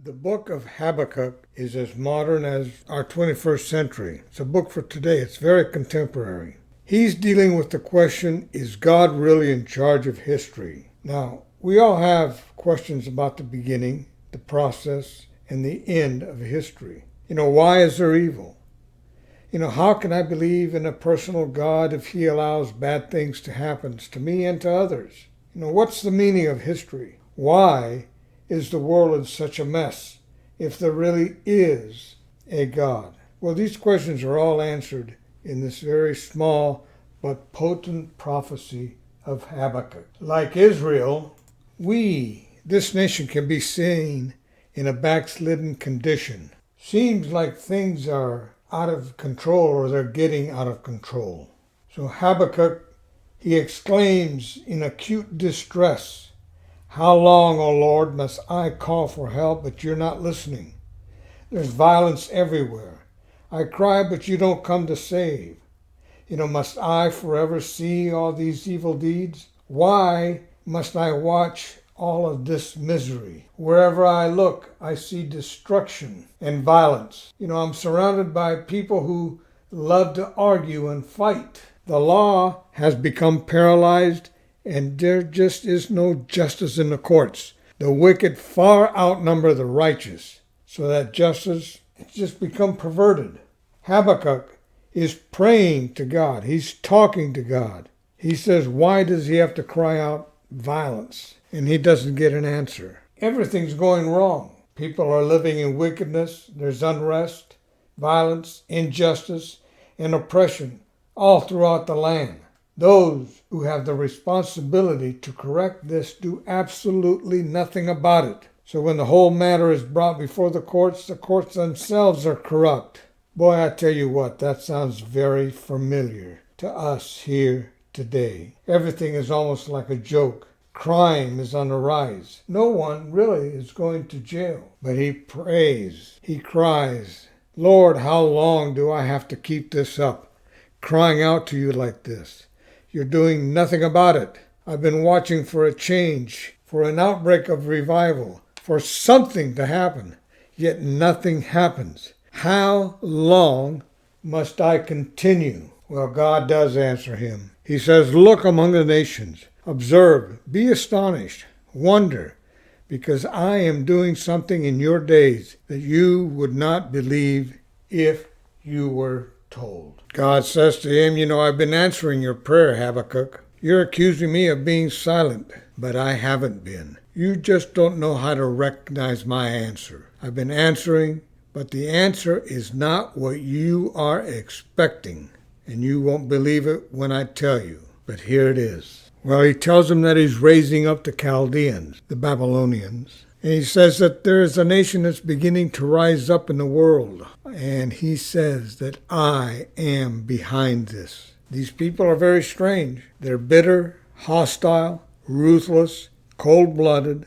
The book of Habakkuk is as modern as our 21st century. It's a book for today. It's very contemporary. He's dealing with the question, is God really in charge of history? Now, we all have questions about the beginning, the process, and the end of history. Why is there evil? How can I believe in a personal God if he allows bad things to happen to me and to others? What's the meaning of history? Why is the world in such a mess if there really is a God? Well, these questions are all answered in this very small but potent prophecy of Habakkuk. Like Israel, this nation, can be seen in a backslidden condition. Seems like things are out of control or they're getting out of control. So Habakkuk, he exclaims in acute distress, "How long, O Lord, must I call for help, but you're not listening? There's violence everywhere. I cry, but you don't come to save. Must I forever see all these evil deeds? Why must I watch all of this misery? Wherever I look, I see destruction and violence. I'm surrounded by people who love to argue and fight. The law has become paralyzed, and there just is no justice in the courts. The wicked far outnumber the righteous, so that justice has just become perverted." Habakkuk is praying to God. He's talking to God. He says, why does he have to cry out violence? And he doesn't get an answer. Everything's going wrong. People are living in wickedness. There's unrest, violence, injustice, and oppression all throughout the land. Those who have the responsibility to correct this do absolutely nothing about it. So when the whole matter is brought before the courts themselves are corrupt. Boy, I tell you what, that sounds very familiar to us here today. Everything is almost like a joke. Crime is on the rise. No one really is going to jail. But he prays, he cries, "Lord, how long do I have to keep this up? Crying out to you like this. You're doing nothing about it. I've been watching for a change, for an outbreak of revival, for something to happen, yet nothing happens. How long must I continue?" Well, God does answer him. He says, "Look among the nations, observe, be astonished, wonder, because I am doing something in your days that you would not believe if you were told." God says to him, I've been answering your prayer, Habakkuk. You're accusing me of being silent, but I haven't been. You just don't know how to recognize my answer. I've been answering, but the answer is not what you are expecting, and you won't believe it when I tell you. But here it is. Well, he tells them that he's raising up the Chaldeans, the Babylonians. And he says that there is a nation that's beginning to rise up in the world. And he says that I am behind this. These people are very strange. They're bitter, hostile, ruthless, cold-blooded,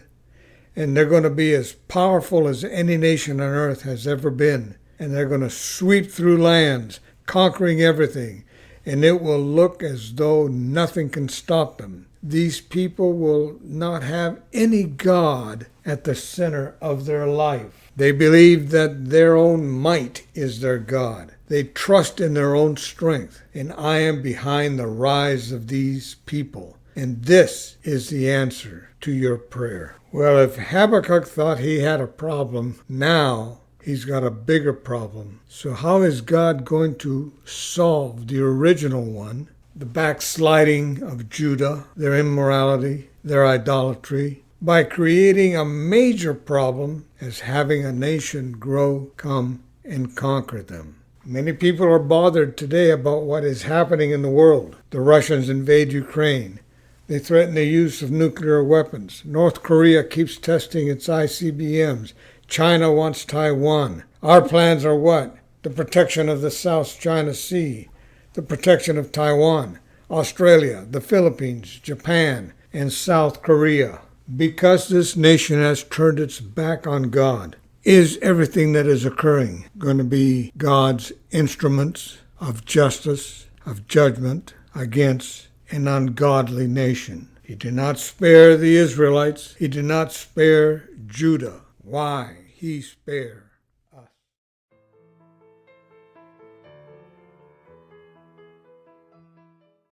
and they're going to be as powerful as any nation on earth has ever been. And they're going to sweep through lands, conquering everything. And it will look as though nothing can stop them. These people will not have any God at the center of their life. They believe that their own might is their God. They trust in their own strength. And I am behind the rise of these people. And this is the answer to your prayer. Well, if Habakkuk thought he had a problem, now he's got a bigger problem. So how is God going to solve the original one? The backsliding of Judah, their immorality, their idolatry, by creating a major problem as having a nation grow, come, and conquer them. Many people are bothered today about what is happening in the world. The Russians invade Ukraine. They threaten the use of nuclear weapons. North Korea keeps testing its ICBMs. China wants Taiwan. Our plans are what? The protection of the South China Sea, the protection of Taiwan, Australia, the Philippines, Japan, and South Korea. Because this nation has turned its back on God, is everything that is occurring going to be God's instruments of justice, of judgment against an ungodly nation? He did not spare the Israelites. He did not spare Judah. Why? he spare?